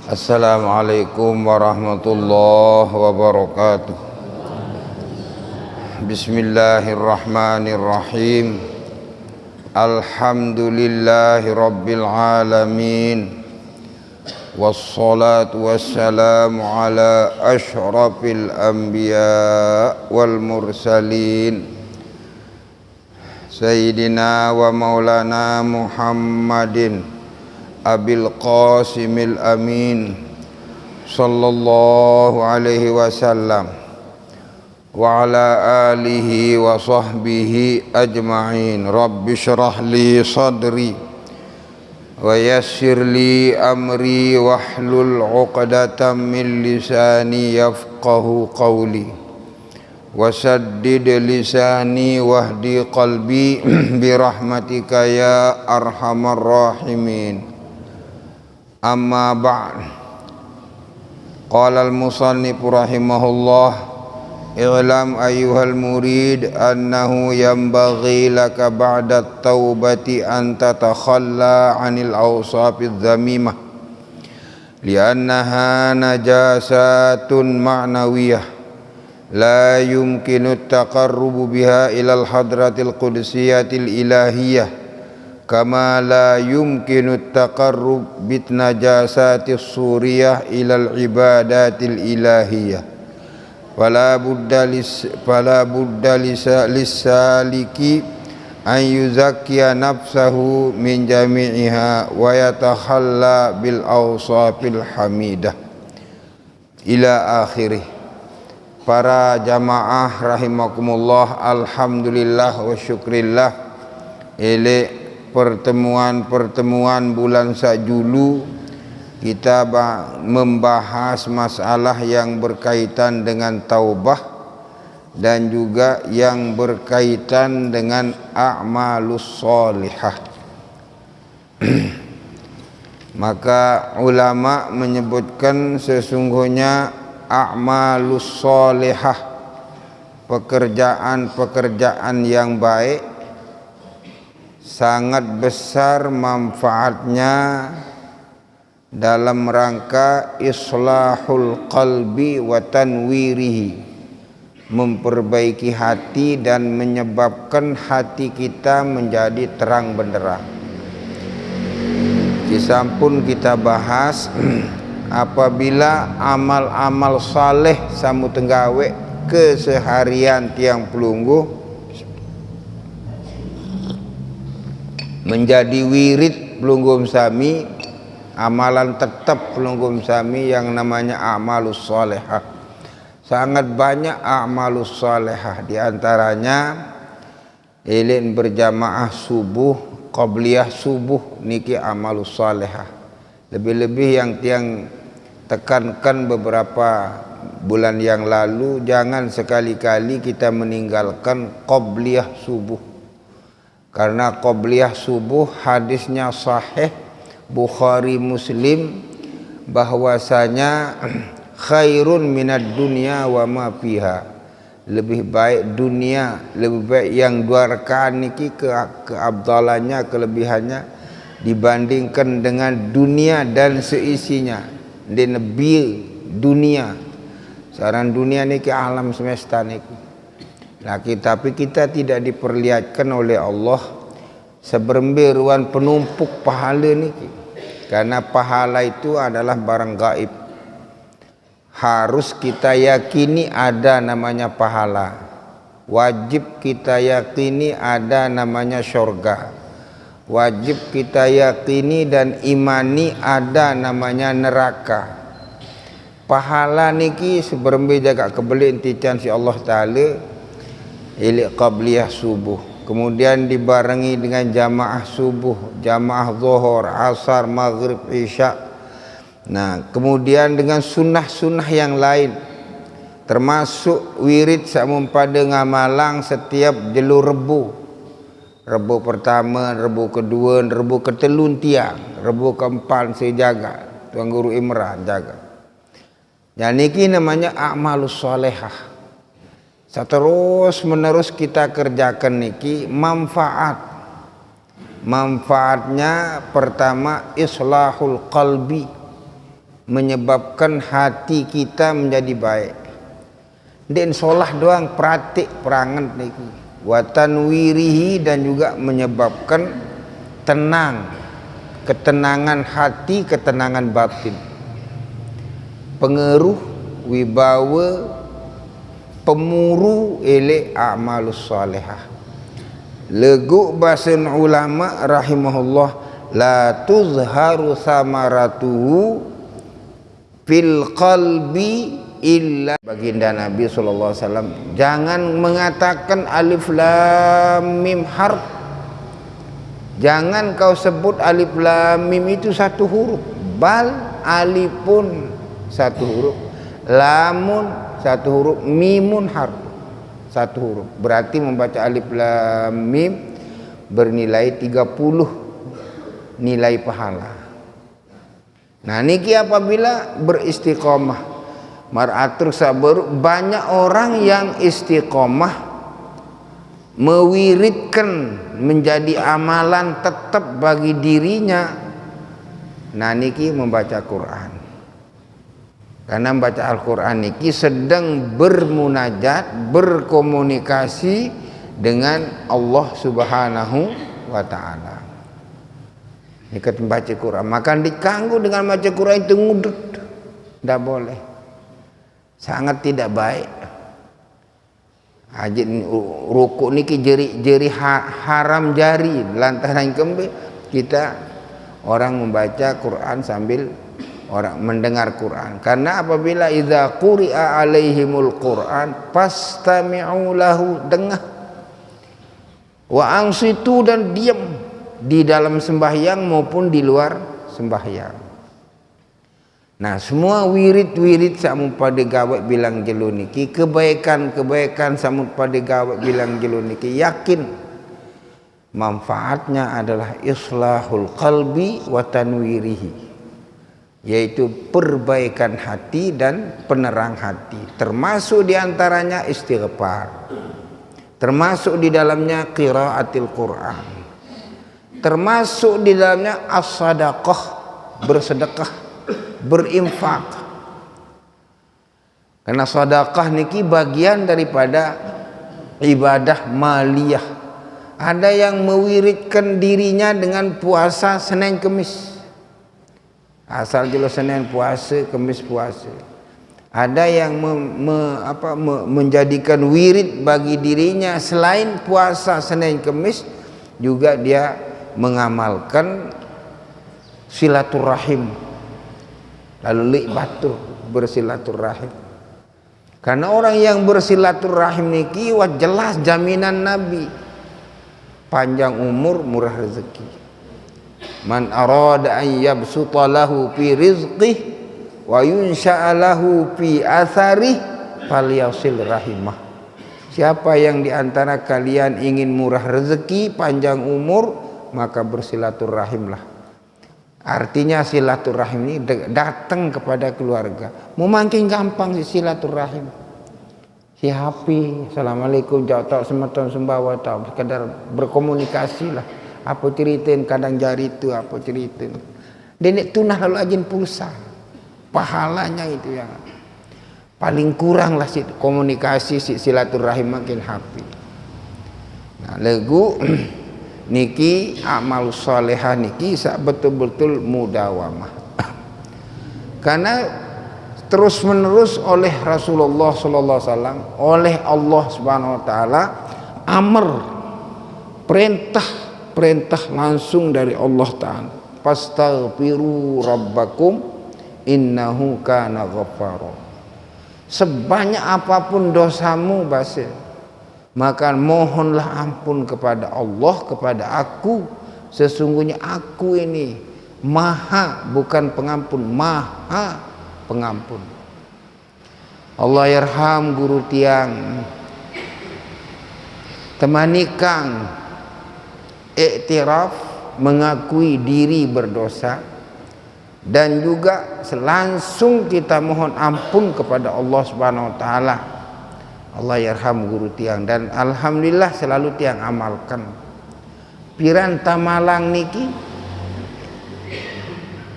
Assalamualaikum warahmatullahi wabarakatuh. Bismillahirrahmanirrahim. Alhamdulillahi rabbil alamin. Wassalatu wassalamu ala ashrafil anbiya wal mursalin Sayyidina wa maulana Muhammadin Abil Qasimil Amin sallallahu alaihi wasallam wa ala alihi wa sahbihi ajma'in. Rabbi syrah li sadri wa yassir li amri wahlul 'uqdatam min lisani yafqahu qawli wasaddid lisani wahdi qalbi birahmatika ya arhamar rahimin. Amma ba'd. Qala al-musannif rahimahullah, i'lam ayyuhal murid annahu yanbaghi laka ba'da at-taubati an tatakhalla 'anil awsafiz dhamimah li'annaha najasatun ma'nawiyah la yumkinu at-taqarrubu biha ila al-hadratil qudsiyyatil ilahiyyah kama la yumkinu at-taqarrub bit najasatis suriyah ilal ibadatil ilahiyah. Fala budda lisaliki an yuzakkiya nafsahu min jami'iha wa yatakhalla bil awsafil hamidah ila akhirih. Para jamaah rahimakumullah, alhamdulillah wa syukrillah, ele pertemuan bulan Sajulu kita membahas masalah yang berkaitan dengan taubah dan juga yang berkaitan dengan a'malus sholihah. Maka ulama menyebutkan sesungguhnya a'malus sholihah, pekerjaan-pekerjaan yang baik, sangat besar manfaatnya dalam rangka islahul qalbi wa tanwirihi, memperbaiki hati dan menyebabkan hati kita menjadi terang benderang. Disampun kita bahas apabila amal-amal saleh samu tenggawe keseharian tiang pelungguh menjadi wirid pelunggum sami, amalan tetap pelunggum sami yang namanya a'malus sholihah. Sangat banyak a'malus sholihah, di antaranya ilin berjamaah subuh, qabliyah subuh niki a'malus sholihah. Lebih-lebih yang tiang tekankan beberapa bulan yang lalu, jangan sekali-kali kita meninggalkan qabliyah subuh. Karena qabliyah subuh hadisnya sahih Bukhari Muslim bahwasanya khairun minad dunya wa ma fiha, lebih baik dunia, lebih baik yang dua rakaat niki keabdalannya, kelebihannya dibandingkan dengan dunia dan seisinya. Di nabi dunia saran dunia niki alam semesta niki. Tapi kita tidak diperlihatkan oleh Allah seberembiruan penumpuk pahala niki, karena pahala itu adalah barang gaib. Harus kita yakini ada namanya pahala, wajib kita yakini ada namanya syurga, wajib kita yakini dan imani ada namanya neraka. Pahala niki seberembi jaga kebeli intican si Allah Ta'ala ili qabliyah subuh, kemudian dibarengi dengan jamaah subuh, jamaah zuhur, asar, maghrib, isya. Nah, kemudian dengan sunnah-sunnah yang lain, termasuk wirid samumpada ngamalang setiap jelu rebu. Rebu pertama, rebu kedua, rebu ketelun tiang, rebu keempat saya jaga, Tuan Guru Imran jaga. Dan ini namanya a'malus sholihah. Terus menerus kita kerjakan niki manfaatnya pertama islahul qalbi, menyebabkan hati kita menjadi baik. Dan solah doang praktik perangan niki. Wa tanwirihi, dan juga menyebabkan tenang, ketenangan hati, ketenangan batin. Pengeruh, wibawa, pemuru ele a'malus salihah. Legu bahasan ulama rahimahullah, la tuzharu samaratuhu fil qalbi illa, baginda Nabi SAW, jangan mengatakan alif lam mim harf, jangan kau sebut alif lam mim itu satu huruf, bal alifun satu huruf, lamun satu huruf, mimun harf satu huruf. Berarti membaca alif lam mim bernilai 30 nilai pahala. Nah niki apabila beristiqomah maratur sabar, banyak orang yang istiqomah mewiridkan menjadi amalan tetap bagi dirinya. Nah niki membaca Quran, karena membaca Al-Quran niki sedang bermunajat, berkomunikasi dengan Allah Subhanahu wa Ta'ala. Ini kata membaca Quran, maka dikanggu dengan baca Quran itu ngudut, tidak boleh, sangat tidak baik. Ajin rukuk niki jeri haram jari lantaran kembe kita orang membaca Quran sambil orang mendengar Quran. Karena apabila idza quri'a alaihimul Quran fastami'u lahu, dengar, wa ansitu, dan diam di dalam sembahyang maupun di luar sembahyang. Nah semua wirid-wirid samut pada gawat bilang jelu niki, kebaikan-kebaikan samut pada gawat bilang jelu niki, yakin manfaatnya adalah islahul qalbi wa tanwirihi, yaitu perbaikan hati dan penerang hati. Termasuk diantaranya istighfar, termasuk di dalamnya qiraatil Quran, termasuk di dalamnya as-sadaqah, bersedekah, berinfak. Karena sedekah niki bagian daripada ibadah maliyah. Ada yang mewiridkan dirinya dengan puasa Senin Kemis, asal jelas Senin puasa, Kemis puasa. Ada yang menjadikan wirid bagi dirinya selain puasa Senin Kemis, juga dia mengamalkan silaturahim, lalu li'batur, bersilaturahim. Karena orang yang bersilaturahim niki jelas jaminan Nabi, panjang umur, murah rezeki. Man arada an yabsuta lahu fi rizqih wa yunsha'a lahu fi athari falyasil rahimah. Siapa yang diantara kalian ingin murah rezeki, panjang umur, maka bersilaturahimlah. Artinya silaturahim ini datang kepada keluarga. Mau makin gampang silaturahim. Si happy, assalamualaikum, jauh tak semeton sembawa tak, sekedar berkomunikasi lah. Apa ceritain kadang jari itu, apa ceritain. Denek tunah lalu ajin pulsa. Pahalanya itu yang paling kurang lah, komunikasi silaturahim makin happy. Nah, legu niki amal salehah niki betul-betul mudawamah. Karena terus menerus oleh Rasulullah sallallahu alaihi wasallam, oleh Allah Subhanahu wa taala, amr, perintah langsung dari Allah taala, fastaghfiru rabbakum innahu kana ghaffara. Sebanyak apapun dosamu basir, maka mohonlah ampun kepada Allah, kepada aku. Sesungguhnya aku ini maha, bukan pengampun, maha pengampun. Allah yarham guru tiang temani kang iktiraf, mengakui diri berdosa, dan juga langsung kita mohon ampun kepada Allah Subhanahu wa taala. Allah yarham guru tiang, dan alhamdulillah selalu tiang amalkan. Piranta malang niki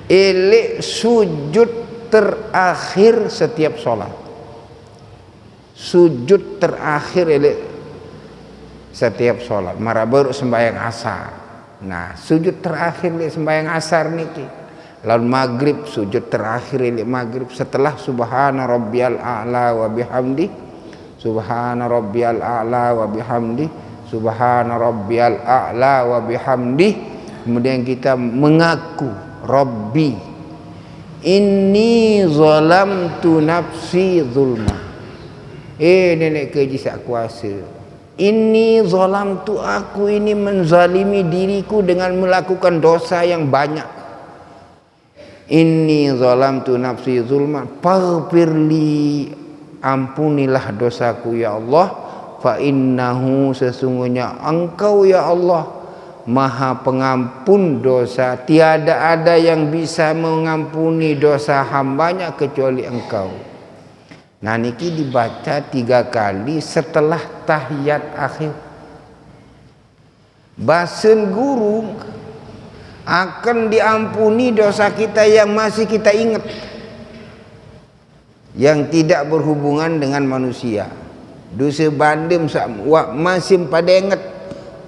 elek sujud terakhir setiap sholat. Sujud terakhir setiap sholat. Mara baru sembahyang asar. Nah, sujud terakhir sembahyang asar niki. Lalu maghrib sujud terakhir maghrib setelah subhana rabbiyal a'la wa bihamdi, subhana rabbiyal a'la wa bihamdi, subhana rabbiyal a'la wa bihamdi. Kemudian kita mengaku Rabbi inni zalamtu nafsi zulma. Nenek keji sak kuasa. Inni zalamtu, aku ini menzalimi diriku dengan melakukan dosa yang banyak. Inni zalamtu nafsi zulma faghfirli, ampunilah dosaku ya Allah. Fa innahu, sesungguhnya Engkau ya Allah Maha pengampun dosa, tiada ada yang bisa mengampuni dosa hambanya kecuali Engkau. Nah niki dibaca 3 kali setelah tahiyat akhir. Basen guru akan diampuni dosa kita yang masih kita ingat, yang tidak berhubungan dengan manusia. Dosa bandem masih pada ingat,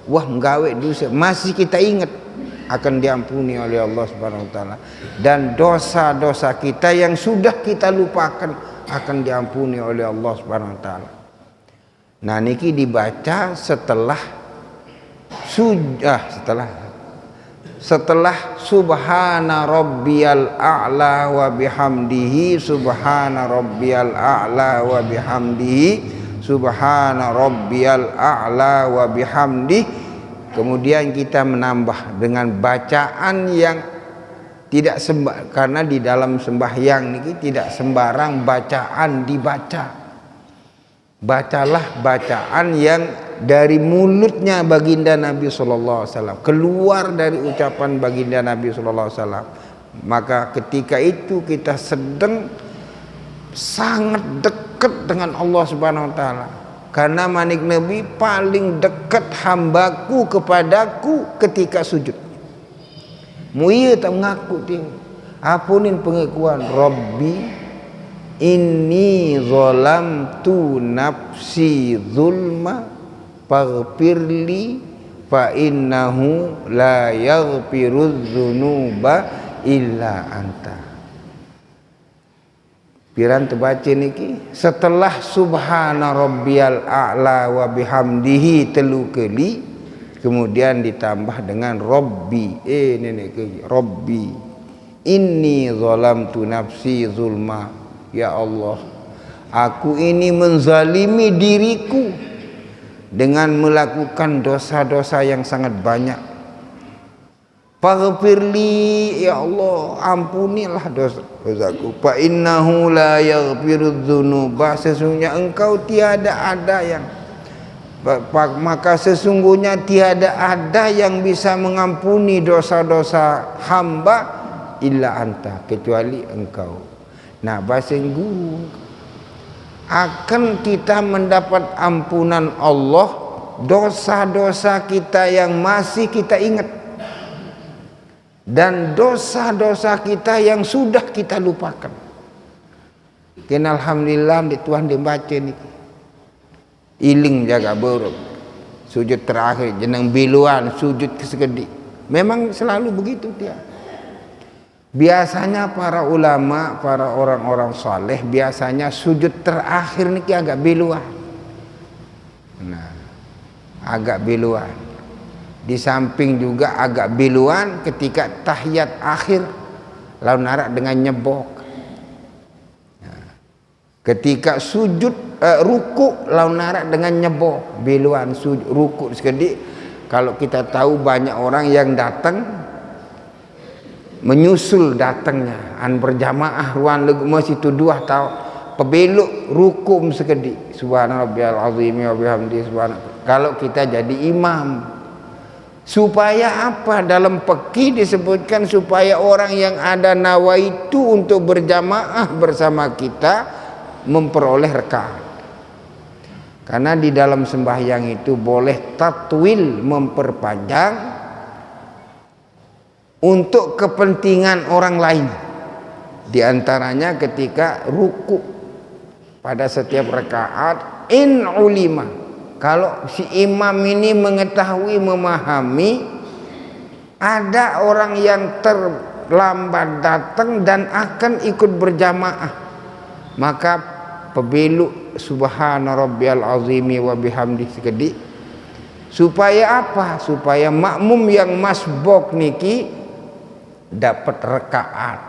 wah nggawe dosa masih kita ingat, akan diampuni oleh Allah Subhanahu wa taala. Dan dosa-dosa kita yang sudah kita lupakan akan diampuni oleh Allah Subhanahu wa taala. Nah niki dibaca setelah subhana rabbiyal a'la wa bihamdihi, subhana rabbiyal a'la wa bihamdihi, subhana rabbiyal a'la wa bihamdihi. Kemudian kita menambah dengan bacaan yang tidak karena di dalam sembahyang niki tidak sembarang bacaan dibaca. Bacalah bacaan yang dari mulutnya baginda Nabi sallallahu alaihi wasallam, keluar dari ucapan baginda Nabi sallallahu alaihi wasallam. Maka ketika itu kita sedang sangat dekat dengan Allah Subhanahu wa taala. Karena manik Nabi paling dekat hambaku kepadaku ketika sujud. Muia tak mengaku ting. Apunin pengakuan Rabbi inni zalamtu nafsi zulma faghfirli fa innahu la yaghfirudz dzunuba illa anta. Piran terbaca niki setelah subhana rabbiyal a'la wa bihamdihi 3 kali, kemudian ditambah dengan Rabbi. Nenek ke Rabbi inni zalamtu nafsi zulma, ya Allah aku ini menzalimi diriku dengan melakukan dosa-dosa yang sangat banyak. Faghfirli, ya Allah ampunilah dosa-dosaku. Fa innahu la yaghfirudz dzunuba, sesungguhnya Engkau tiada ada yang, maka sesungguhnya tiada ada yang bisa mengampuni dosa-dosa hamba illa anta, kecuali Engkau. Nah bahasa guru akan kita mendapat ampunan Allah dosa-dosa kita yang masih kita ingat dan dosa-dosa kita yang sudah kita lupakan. Kena alhamdulillah di Tuhan dibaca ni iling jaga buruk sujud terakhir jeneng biluan sujud kesekedik. Memang selalu begitu dia. Biasanya para ulama, para orang-orang saleh biasanya sujud terakhir ni agak biluan. Nah, agak biluan. Di samping juga agak biluan ketika tahiyat akhir lalu narak dengan nyebok. Nah, ketika sujud ruku lalu narak dengan nyebok, biluan sujud ruku sekedik. Kalau kita tahu banyak orang yang datang menyusul datangnya an berjamaah ruan legu masih tu 2 tahun pebelok rukum sekedik subhanarabbiyal azim wa bihamdi subhan. Kalau kita jadi imam, supaya apa? Dalam fikih disebutkan supaya orang yang ada nawaitu untuk berjamaah bersama kita memperoleh rakaat. Karena di dalam sembahyang itu boleh tatwil, memperpanjang untuk kepentingan orang lain. Di antaranya ketika ruku pada setiap rakaat, in ulima, kalau si imam ini mengetahui, memahami ada orang yang terlambat datang dan akan ikut berjamaah, maka pebeluk subhana rabbiyal azimi wa bihamdi sekedik, supaya apa? Supaya makmum yang masbuk niki dapat rakaat.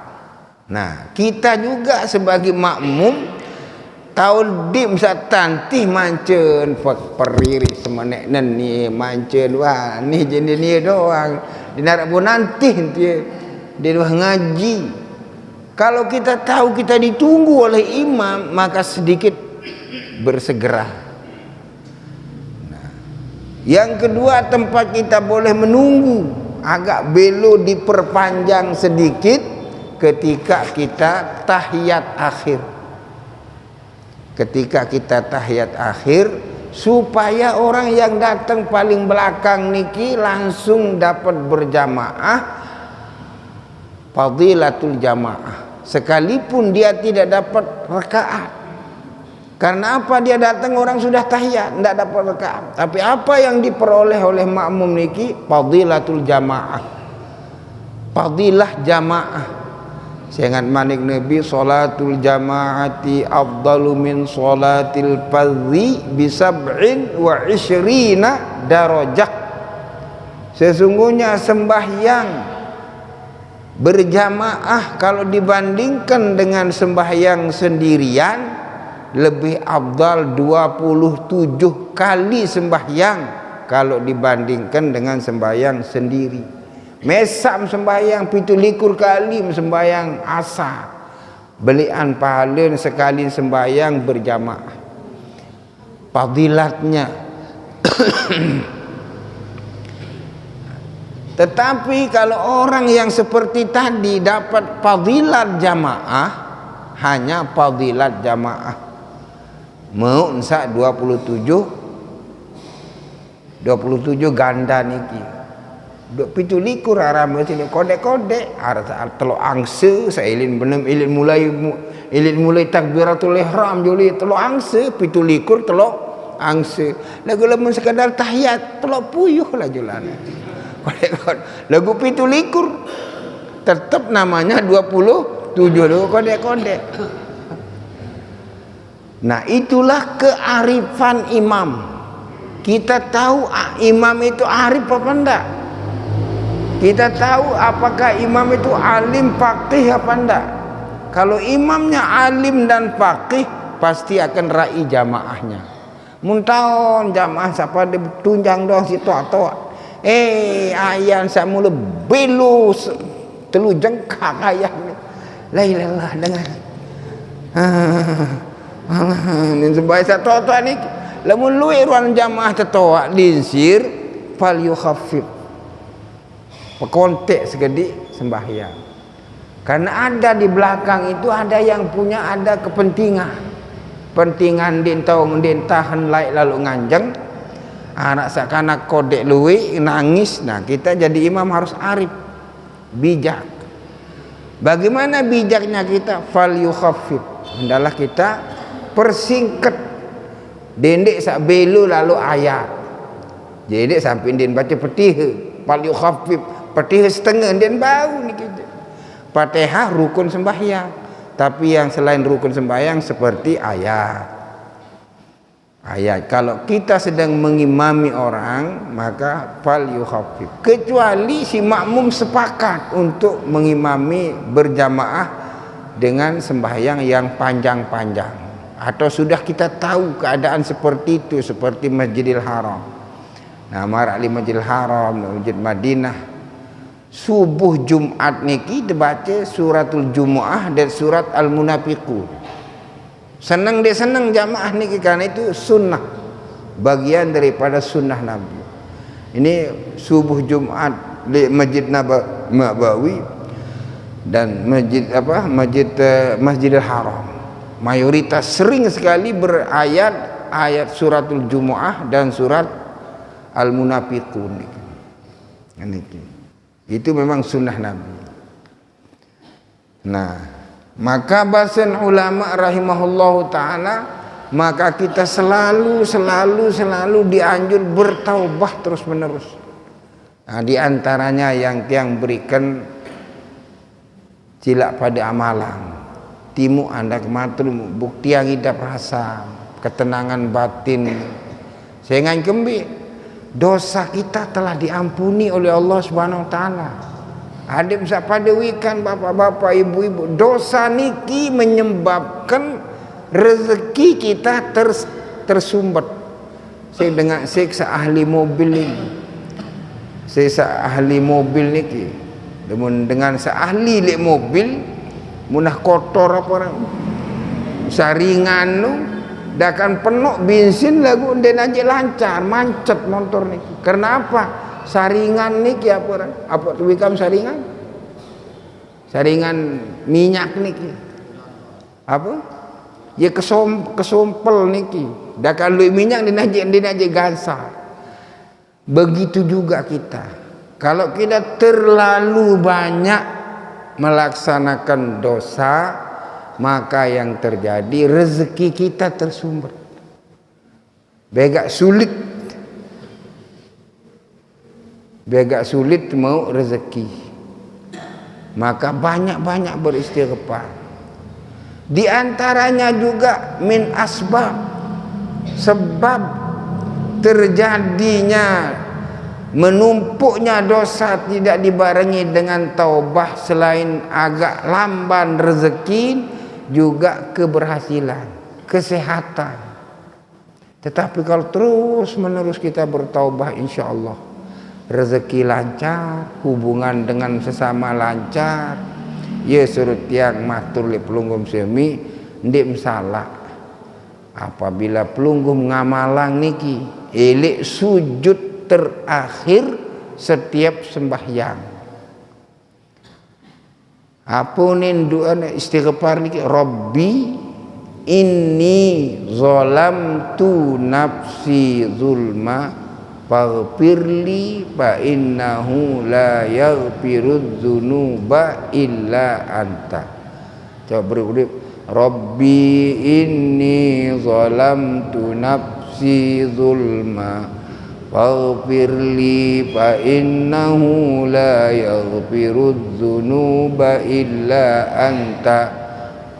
Nah, kita juga sebagai makmum tahu dim satantih mancen periri semenek ni mancen wah ni jenis ni doang dinarak pun nanti dia ngaji. Kalau kita tahu kita ditunggu oleh imam, maka sedikit bersegera. Nah, yang kedua, tempat kita boleh menunggu agak belok diperpanjang sedikit ketika kita tahiyat akhir. Ketika kita tahiyat akhir, supaya orang yang datang paling belakang niki langsung dapat berjamaah, fadilatul jamaah, sekalipun dia tidak dapat rakaat. Karena apa? Dia datang orang sudah tahiyat, tidak dapat rakaat. Tapi apa yang diperoleh oleh makmum niki? Fadilatul jamaah, fadilah jamaah. Saya ingat manik Nabi, salatul jamaati afdalu min salatil fardhi bi sab'in wa isyrina darajah. Sesungguhnya sembahyang berjamaah kalau dibandingkan dengan sembahyang sendirian lebih afdal 27 kali sembahyang kalau dibandingkan dengan sembahyang sendiri. Mesam sembahyang 17 kali sembahyang asar, belian pahala sekali sembahyang berjamaah. Fadilatnya. Tetapi kalau orang yang seperti tadi dapat fadilat jamaah, hanya fadilat jamaah, mau ensak 27 ganda niki. 17 haram sini kodek-kodek arah telok angsa sailin benem ilin mulai takbiratul ihram juli telok angsa 17 telok angsa lagu lemun sekadar tahiyat telok puyuh lah julan kodek-kodek lagu 17 tetap namanya 27 lagu kodek-kodek. Nah, itulah kearifan imam. Kita tahu imam itu arif apa enggak. Kita tahu apakah imam itu alim faqih apa enggak. Kalau imamnya alim dan faqih, pasti akan rai jamaahnya. Muntaon jamaah siapa dia tunjang doang si tua-tua. Ayan saya mula belus telu jengkak ayah ni. La ilaha dengan. Nin sebaik satu tua ni lamun luir ruan jamaah tetua linsir fal yukhaffif. Kontek sekedik sembahyang. Karena ada di belakang itu ada yang punya ada kepentingan. Pentingan din tahu din tahan laik lalu nganjeng. Anak sakana kodek luwi nangis. Nah, kita jadi imam harus arif, bijak. Bagaimana bijaknya kita? Fal yukhaffif. Hendaklah kita persingkat. Dendek sak belu lalu ayat. Jadi sampai din baca petih. Fal yukhaffif. Petih setengah dan bau ni kita. Fatihah rukun sembahyang. Tapi yang selain rukun sembahyang seperti ayat. Kalau kita sedang mengimami orang, maka fal yukhaffif. Kecuali si makmum sepakat untuk mengimami berjamaah dengan sembahyang yang panjang-panjang. Atau sudah kita tahu keadaan seperti itu, seperti Masjidil Haram. Nah, marak di Masjidil Haram, Masjid Madinah. Subuh Jumat niki dibaca suratul Jumu'ah dan surat Al-Munafiqun. Senang dia senang jamaah niki karena itu sunnah, bagian daripada sunnah Nabi. Ini subuh Jumat di Masjid Nabawi dan Masjidil Haram. Mayoritas sering sekali berayat ayat suratul Jumu'ah dan surat Al-Munafiqun niki. Itu memang sunnah Nabi. Nah, Maka bahasan ulama rahimahullahu ta'ala, maka kita selalu dianjur bertaubah terus menerus. Nah, di antaranya yang berikan cilak pada amalan, timu anda kematul bukti yang hidup rasa, ketenangan batin. Sehingga kembi dosa kita telah diampuni oleh Allah Subhanahu wa taala. Adim sak pada wikan bapak-bapak, ibu-ibu, dosa niki menyebabkan rezeki kita tersumbat. Saya dengar saya ahli mobil ini. Saya ahli mobil niki. Dengan seahli lek mobil munah kotor apa saringan nu dah kan penuh bensin lagu den aja lancar mancet motor niki. Karena apa? Saringan niki apa wikam saringan minyak niki apa ya kesompel niki dah kalau minyak din aja gansar. Begitu juga kita, kalau kita terlalu banyak melaksanakan dosa, maka yang terjadi rezeki kita tersumbat, begak sulit mau rezeki. Maka banyak-banyak beristighfar. Di antaranya juga min sebab terjadinya menumpuknya dosa tidak dibarengi dengan taubah, selain agak lamban rezeki, juga keberhasilan, kesehatan. Tetapi kalau terus menerus kita bertaubah, insya Allah rezeki lancar, hubungan dengan sesama lancar. Ya surut tiang matur li pelunggum semi ndik salah. Apabila pelunggum ngamalang niki elek sujud terakhir setiap sembahyang. Apa nin doa istighfar niki, Rabbi inni zalamtu nafsi zulma faghfirli fa innahu la yaghfirudz dzunuba illa anta. Coba beri Rabbi inni zalamtu nafsi zulma faghfirli fa innahu la yaghfirudz dzunuba illa anta.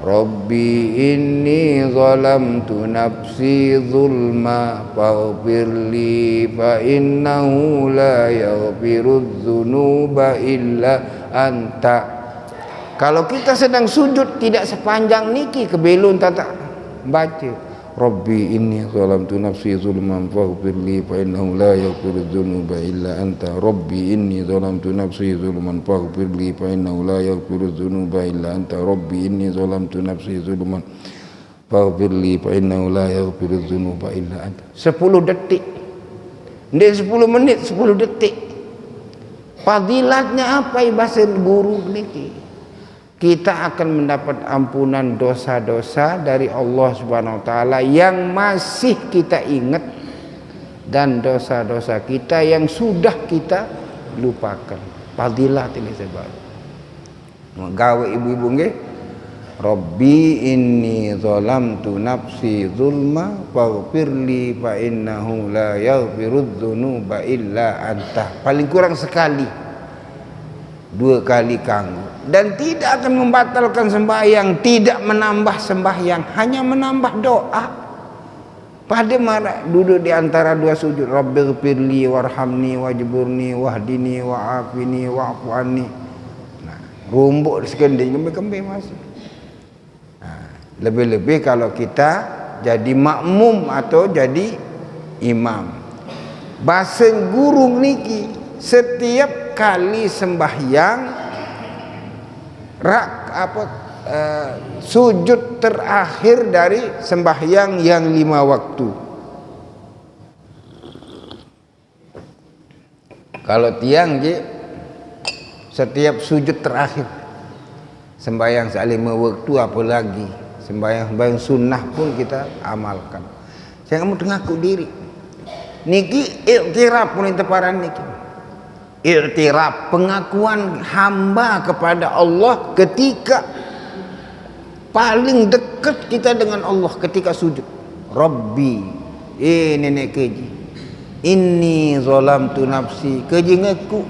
Rabbi inni zalamtu nafsi zulma faghfirli fa innahu la yaghfirudz dzunuba illa anta. Kalau kita sedang sujud tidak sepanjang niki kebelun tata baca Rabbi inni zalamtu nafsi zulman faghfirli fa innahu la yaghfirudz dzunuba illa anta. Rabbi inni zalamtu nafsi zulman faghfirli fa innahu la yaghfirudz dzunuba illa anta. Rabbi inni zalamtu nafsi zulman faghfirli fa innahu la yaghfirudz dzunuba illa anta. 10 detik. Ndak 10 menit, 10 detik. Fadilatnya apa bahasa guru niki? Kita akan mendapat ampunan dosa-dosa dari Allah Subhanahu wa taala yang masih kita ingat, dan dosa-dosa kita yang sudah kita lupakan. Fadilat ini sebab. Gawe ibu-ibu nggih. Rabbi inni zalamtu nafsi zulma faghfirli fa innahu la yaghfirudz dzunuba illa anta. Paling kurang sekali, 2 kali kanggo, dan tidak akan membatalkan sembahyang, tidak menambah sembahyang, hanya menambah doa. Pada marah duduk di antara 2 sujud, Rabbighfirli warhamni wajburni wahdini wa'afini wa'fu anni. Nah, rumbuk sekending kembe masih. Nah, lebih-lebih kalau kita jadi makmum atau jadi imam. Bahasa guru niki setiap kali sembahyang sujud terakhir dari sembahyang yang 5 waktu. Kalau tiang setiap sujud terakhir sembahyang 5 waktu, apalagi sembahyang sunnah pun kita amalkan. Saya kamu ngaku diri niki iktiraf pun teparan niki. Iktiraf, pengakuan hamba kepada Allah ketika Paling dekat kita dengan Allah ketika sujud. Rabbi, nenek keji. Inni zalamtu nafsi, keji ngaku.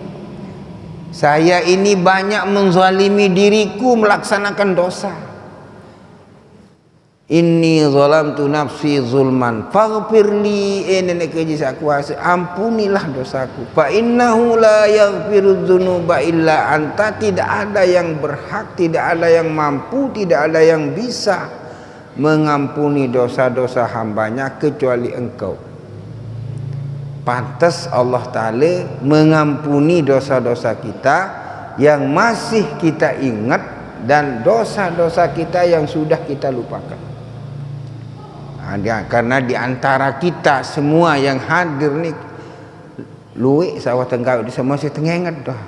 Saya ini banyak menzalimi diriku melaksanakan dosa. Inni zalamtu nafsi zulman faghfirli, nenek keji sak kuasa, ampunilah dosaku. Fa innahu la yaghfiru dzunuba illa anta, tidak ada yang berhak, tidak ada yang mampu, tidak ada yang bisa mengampuni dosa-dosa hambanya kecuali engkau. Pantas Allah Ta'ala mengampuni dosa-dosa kita yang masih kita ingat dan dosa-dosa kita yang sudah kita lupakan. Karena di antara kita semua yang hadir nih, luwe sawah tenggau di semua saya tengengat dah.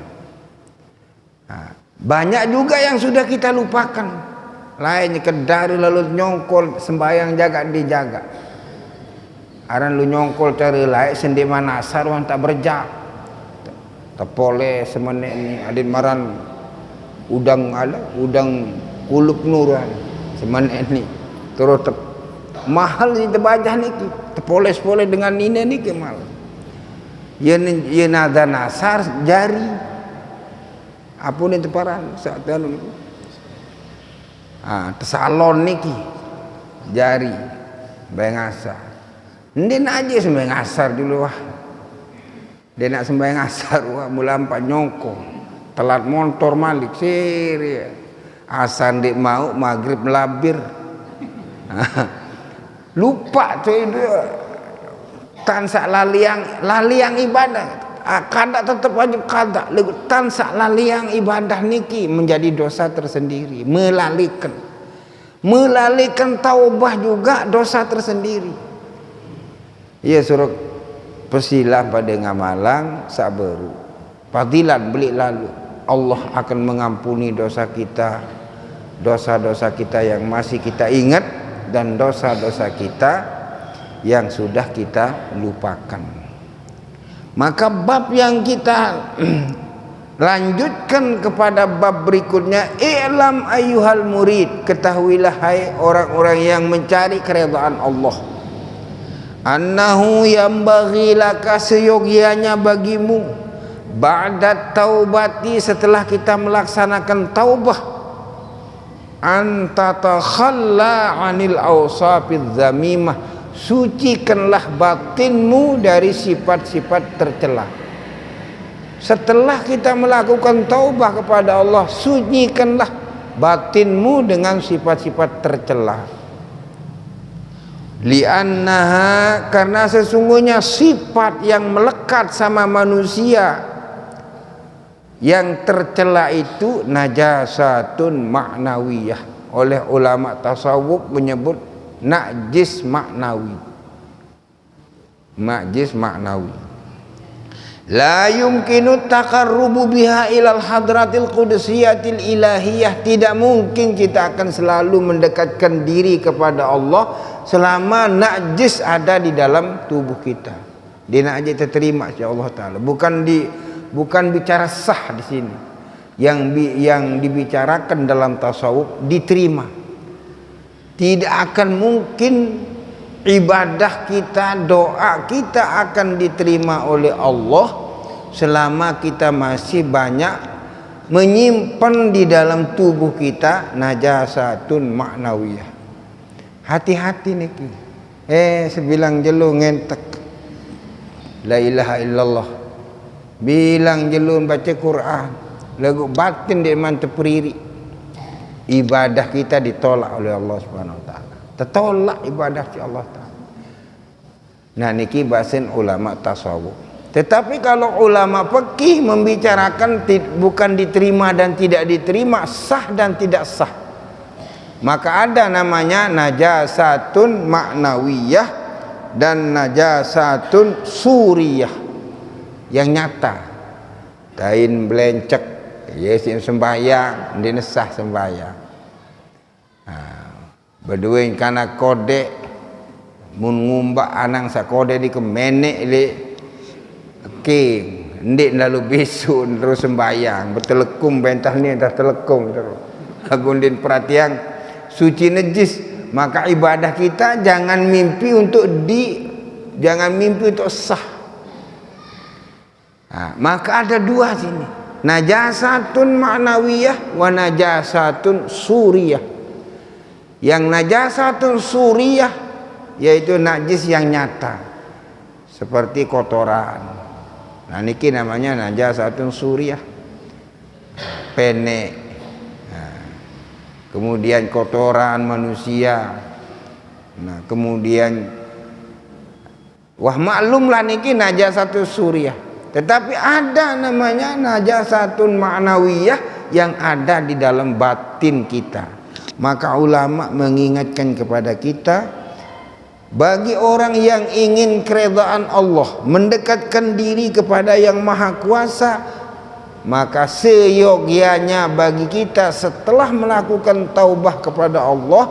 Banyak juga yang sudah kita lupakan. Lainnya kedari lalu nyongkol sembahyang jaga dijaga. Aran lu nyongkol cari lain sendi mana asar wan tak berjak. Tepole semene ini adin maran udang kulup nuran semene ini terus mahal ni terbajah ni terpoles-poles dengan ini ni kemal. Ia nada nasar jari. Apa ni teparan saat anu. Tersalon niki jari bayang asar. Ndin aja sembahyang asar dulu wah. Dia nak sembahyang asar wah mula empat nyongko. Telat motor malik siri. Asar ndik mau maghrib melabir. Lupa tu itu tansak laliang ibadah. Kada tetap wajib kada. Tansak laliang ibadah niki menjadi dosa tersendiri. Melalikan taubah juga dosa tersendiri. Ya suruh persilah pada ngamalang sabaru. Fadilan beli lalu. Allah akan mengampuni dosa kita. Dosa-dosa kita yang masih kita ingat dan dosa-dosa kita yang sudah kita lupakan. Maka bab yang kita lanjutkan kepada bab berikutnya, i'lam ayyuhal murid, ketahuilah hai orang-orang yang mencari keridhaan Allah, annahu yambaghi laka, seyogianya bagimu, ba'da taubati, setelah kita melaksanakan taubah, anta takhalla anil awsafiz zamimah, sucikanlah batinmu dari sifat-sifat tercela. Setelah kita melakukan taubah kepada Allah, sucikanlah batinmu dengan sifat-sifat tercela. Li'annaha, karena sesungguhnya sifat yang melekat sama manusia yang tercela itu najasatun ma'nawiyah. Oleh ulama tasawuf menyebut najis maknawi. Najis maknawi. La yumkinu taqarrubu biha ilal hadratil qudusiyatil ilahiyah. Tidak mungkin kita akan selalu mendekatkan diri kepada Allah selama najis ada di dalam tubuh kita. Dia najis terterima insya-Allah taala. Bukan bicara sah di sini. Yang dibicarakan dalam tasawuf diterima. Tidak akan mungkin ibadah kita, doa kita akan diterima oleh Allah selama kita masih banyak menyimpan di dalam tubuh kita najasatun ma'nawiyah. Hati-hati niki. Sebilang jelu ngentek la ilaha illallah, bilang jelun baca Quran, lagu batin dia mantep periri, ibadah kita ditolak oleh Allah Subhanahu wa taala. Tertolak ibadah si Allah taala. Nah niki bahasan ulama tasawuf. Tetapi kalau ulama fikih membicarakan bukan diterima dan tidak diterima, sah dan tidak sah, maka ada namanya najasatun ma'nawiyah dan najasatun suriyah yang nyata. Tain belencek, yesin sembahyang, dinesah sembahyang. Berduin karena kode mun ngumbak anang sa kode di kemenek le king ndik lalu bisu terus sembahyang bertelekum bentah ni dah telekum terus agundin perhatian suci najis, maka ibadah kita jangan mimpi untuk sah. Nah, maka ada dua sini, najasatun ma'nawiyah wa najasatun suriyah. Yang najasatun suriyah yaitu najis yang nyata seperti kotoran. Nah niki namanya najasatun suriyah, pene. Nah, kemudian kotoran manusia. Nah kemudian wah maklumlah niki najasatun suriyah. Tetapi ada namanya najasatun ma'nawiyah yang ada di dalam batin kita. Maka ulama mengingatkan kepada kita, bagi orang yang ingin keredaan Allah, mendekatkan diri kepada yang maha kuasa, maka seyogyanya bagi kita setelah melakukan taubah kepada Allah,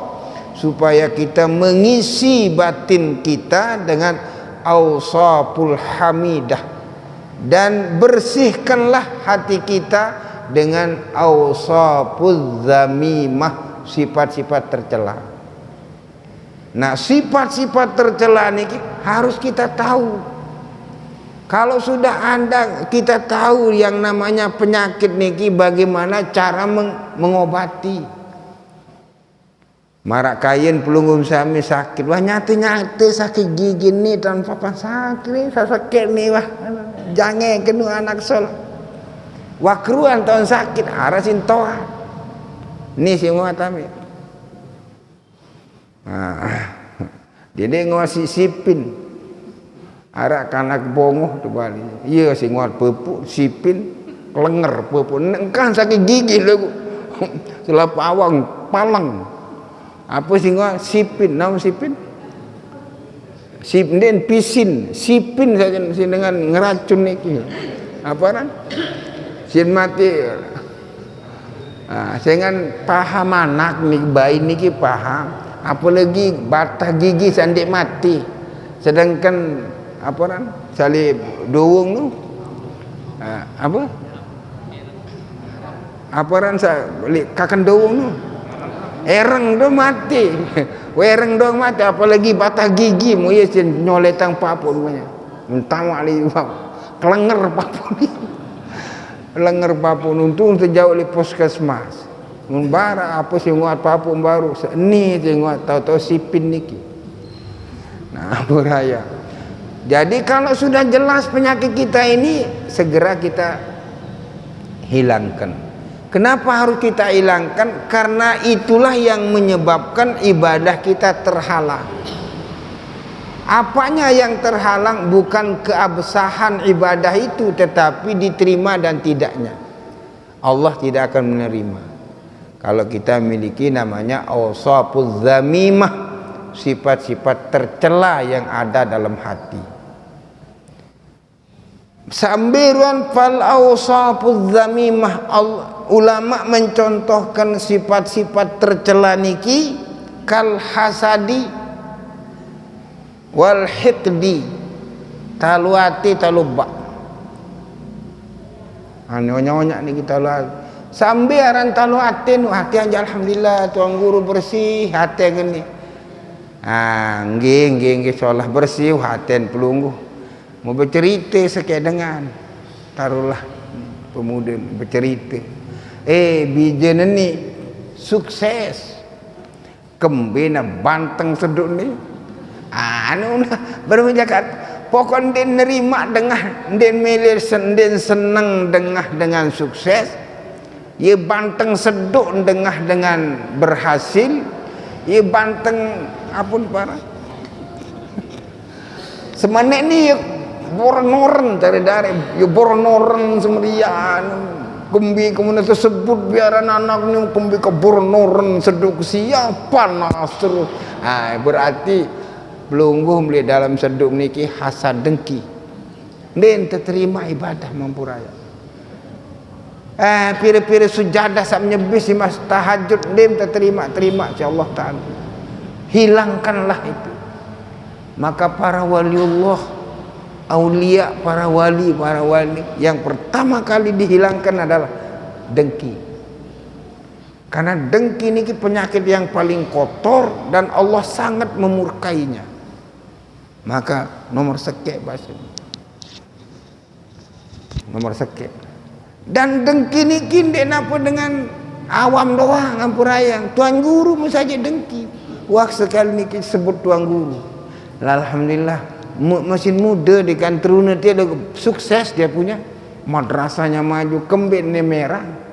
supaya kita mengisi batin kita dengan awsaful hamidah, dan bersihkanlah hati kita dengan awsafuz zamimah, sifat-sifat tercela. Nah sifat-sifat tercela ini harus kita tahu. Kalau sudah kita tahu yang namanya penyakit niki, bagaimana cara mengobati. Marak kain pelunggum sami sakit, wah nyate sakit gigi nih tanpa sakit nih, sakit nih wah jangan kenu anak sol wakruan tahun sakit arasin toa nih semua tami. Nah, jadi ngawasi sipin arak kanak bongoh tu bali, iya si nguat pepuk sipin kelenger pepuk nengkan sakit gigi lagu selap awang palang. Apa sih nguat sipin, nama sipin sipin pisin, sipin saja dengan ngeracun niki. Apa kan? Sin mati. Nah, dengan paham anak nih bayi niki paham. Apalagi batah gigi sandik mati. Sedangkan apa kan? Salib doang tu. Apa? Apa kan saya kakan doang tu. Ereng do mati. Wereng dong mati, apalagi batah gigi mu ya nyoletang papun punya. Mentama li kelenger papun. Lenger papun untung sejauh li puskesmas. Mun bara apa sih nguat papun baru ni sih nguat tahu-tahu sipin niki. Nah, beraya. Jadi kalau sudah jelas penyakit kita ini, segera kita hilangkan. Kenapa harus kita hilangkan? Karena itulah yang menyebabkan ibadah kita terhalang. Apanya yang terhalang? Bukan keabsahan ibadah itu, tetapi diterima dan tidaknya. Allah tidak akan menerima kalau kita miliki namanya awsafuz zamimah, sifat-sifat tercela yang ada dalam hati. Sambiran fal awsafuz zamimah, ulama mencontohkan sifat-sifat tercela niki kal hasadi wal hiqdi taluati talubba. Nyonya niki taluat sambiran taluatin hati anja alhamdulillah tuang guru bersih hati gini. Nggih seolah bersih hati pelungguh. Mau bercerita sekali dengan taruhlah pemuda bercerita, bijen ini sukses kembina banteng seduk ni baru menjakat pokok dia nerima dengan dia milih dia senang dengan sukses, ia banteng seduk dengan berhasil, ia banteng apun para semanek ni bornoren dari ya bornoren semerian kumbi kemudian tersebut biar anak ni kumbi ke bornoren seduk siapa nas terus. Berarti pelungguh beli dalam seduk niki hasad dengki den terima ibadah mampu raya. Pira-pira sujadah sak menyebis di mas tahajud den terima insyaallah taala. Hilangkanlah itu. Maka para waliullah, aulia, para wali yang pertama kali dihilangkan adalah dengki. Karena dengki ini penyakit yang paling kotor dan Allah sangat memurkainya. Maka nomor sekek bahasa. Nomor sekek. Dan dengki ini kinde napa dengan awam doang ngampurayang. Tuan guru saja dengki. Wah sekali ni sebut tuan guru. Alhamdulillah mesin muda di kantornya dia sukses, dia punya madrasahnya maju, kembetnya merah.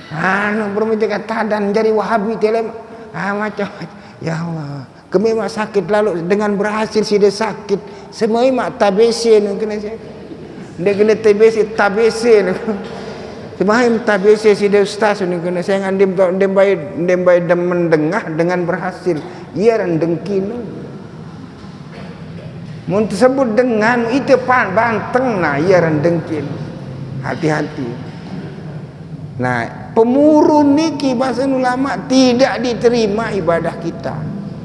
Nak bermula tadan jari Wahabi telem. Macam ya Allah. Kami mak sakit lalu dengan berhasil dia sakit. Semua mak tabese ni kena saya. Dia kena tabese ni. Semahim tabese dia ustaz ni kena saya ngandem bayi mendengah dengan berhasil. Ia ran dengki ni. Mun tersebut dengan itu banteng nah ia ran dengki. Hati-hati. Nah, pemurun niki bahasa ulama tidak diterima ibadah kita.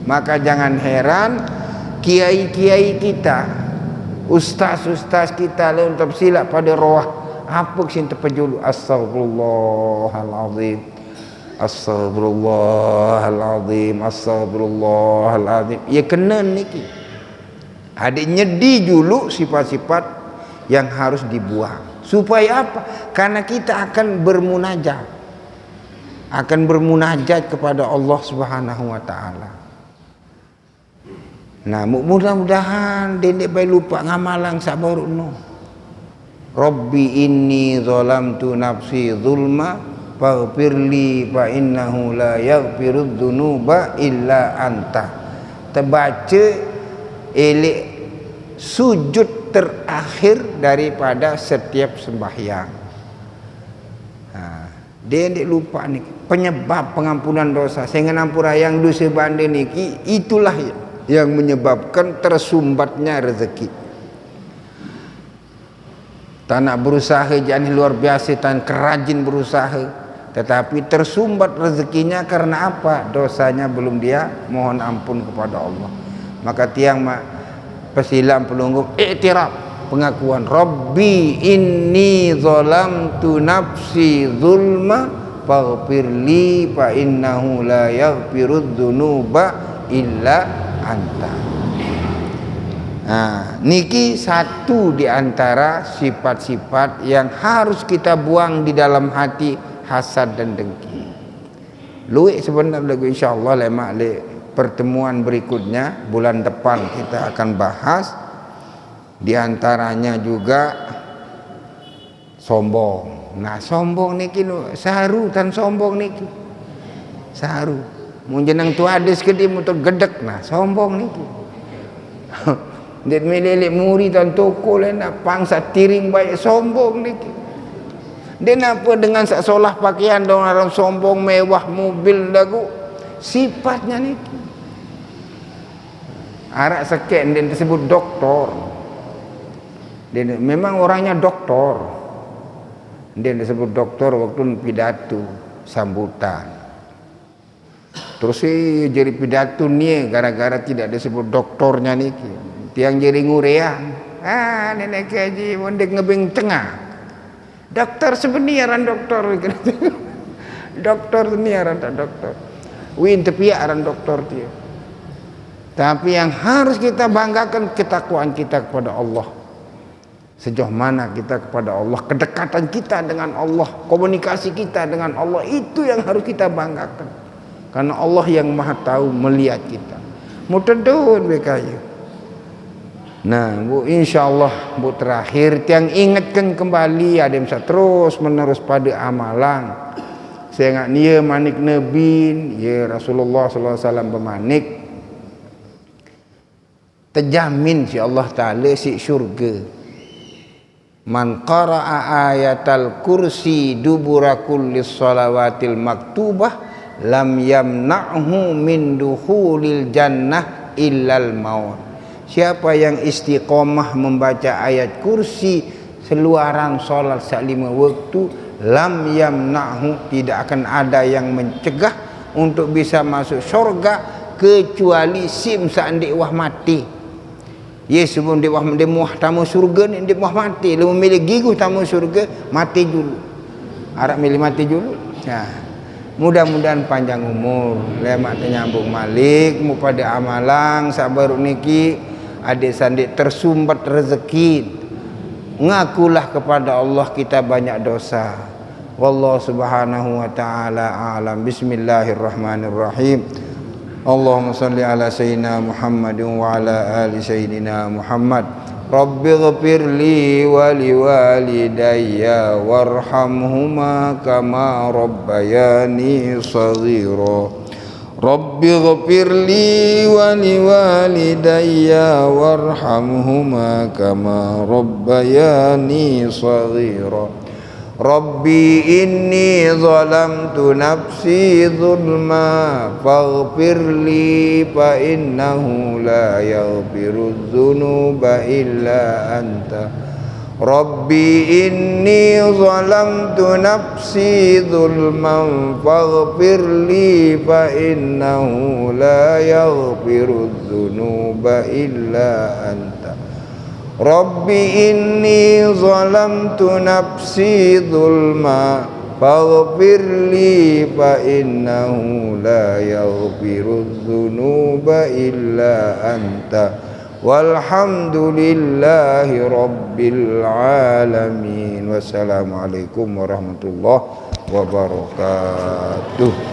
Maka jangan heran kiai-kiai kita, ustaz-ustaz kita lalu tersilap pada roh apa sing terpejulu astagfirullahalazim. Astagfirullahalazim, astagfirullahalazim. Ya kena niki. Ada nyedi dulu sifat-sifat yang harus dibuang. Supaya apa? Karena kita akan bermunajat. Akan bermunajat kepada Allah Subhanahu wa taala. Nah, mudah-mudahan dendek bae lupa ngamalang sabarukno. Rabbi inni zalamtu nafsi zulma faghfirli fa innahu la yaghfirudz dzunuba illa anta. Terbaca elek sujud terakhir daripada setiap sembahyang. Dia tidak lupa ni penyebab pengampunan dosa. Sehingga nampurayang dosa banding niki itulah yang menyebabkan tersumbatnya rezeki. Tak nak berusaha jangan luar biasa, tan kerajin berusaha, tetapi tersumbat rezekinya karena apa? Dosanya belum dia mohon ampun kepada Allah. Maka tiang pesilam pelunggup iktiraf, pengakuan Rabbi inni zalamtu nafsi zulma faghfirli fa innahu la yaghfirudz dzunuba illa anta. Nah, niki satu di antara sifat-sifat yang harus kita buang di dalam hati, hasad dan dengki. Luik sebenarnya lagi insyaallah lemak le pertemuan berikutnya bulan depan kita akan bahas di antaranya juga sombong. Nah, sombong niki saru tan sombong niki. Saru. Mun jeneng tu hadis ke dia untuk gedek nah sombong niki. Dia melelek muri tan toko lain nak pangsa tiring baik sombong niki. Dia napa dengan seolah pakaian dong orang sombong mewah mobil lagu sifatnya niki. Arak sekek dia disebut doktor. Dia memang orangnya doktor. Dia disebut doktor waktu pidato sambutan. Terus jadi pidato ni gara-gara tidak disebut doktornya niki. Tiang jadi ngureang. Nenek kaji mondek ngebeng tengah. Dokter sebenarnya doktor. Doktor sebenarnya doktor. Win tepi aran doktor dia. Tapi yang harus kita banggakan ketakwaan kita kepada Allah. Sejauh mana kita kepada Allah, kedekatan kita dengan Allah, komunikasi kita dengan Allah, itu yang harus kita banggakan. Karena Allah yang Maha tahu melihat kita. Mutadun bekaya. Nah, bu insyaallah bu terakhir tiang ingatkan kembali ada yang bisa terus menerus pada amalan. Saya ingat dia manik Nabi, ya Rasulullah sallallahu alaihi wasallam bermanik. Terjamin si Allah Taala si syurga. Man qara'a ayatal kursi dubura kulli shalawatil maktubah lam yamna'hu min dukhulil jannah illal maut. Siapa yang istiqomah membaca ayat kursi seluaran solat selima waktu, lam yamna'hu, tidak akan ada yang mencegah untuk bisa masuk syurga kecuali sim seandik wah mati. Yes, sebelum dia muah tamu surga ni dia muah mati. Dia memilih giguh tamu surga mati dulu. Arab milih mati dulu. Nah, Mudah-mudahan panjang umur, lemak nyambung malik mu pada amalang sabar niki adik sandik tersumbat rezeki. Ngakulah kepada Allah kita banyak dosa. Wallahu subhanahu wa ta'ala a'lam. Bismillahirrahmanirrahim. Allahumma salli ala sayyidina Muhammadin wa ala ali sayyidina Muhammad. Rabbighfirli wa liwalidayya warhamhuma kama rabbayani shaghira. Rabbighfirli wa liwalidayya warhamhuma kama rabbayani shaghira. Rabbi inni zalamtu nafsi zulma faghfirli fa innahu la yaghfiru dzunuba illa anta. Rabbi inni zalamtu nafsi zulman faghfirli fa innahu la yaghfiru dzunuba illa anta. Rabbi inni zalamtu nafsi zulma faghfirli fa innahu la yaghfiru dzunuba illa anta. Walhamdulillahi rabbil alamin. Wassalamualaikum warahmatullahi wabarakatuh.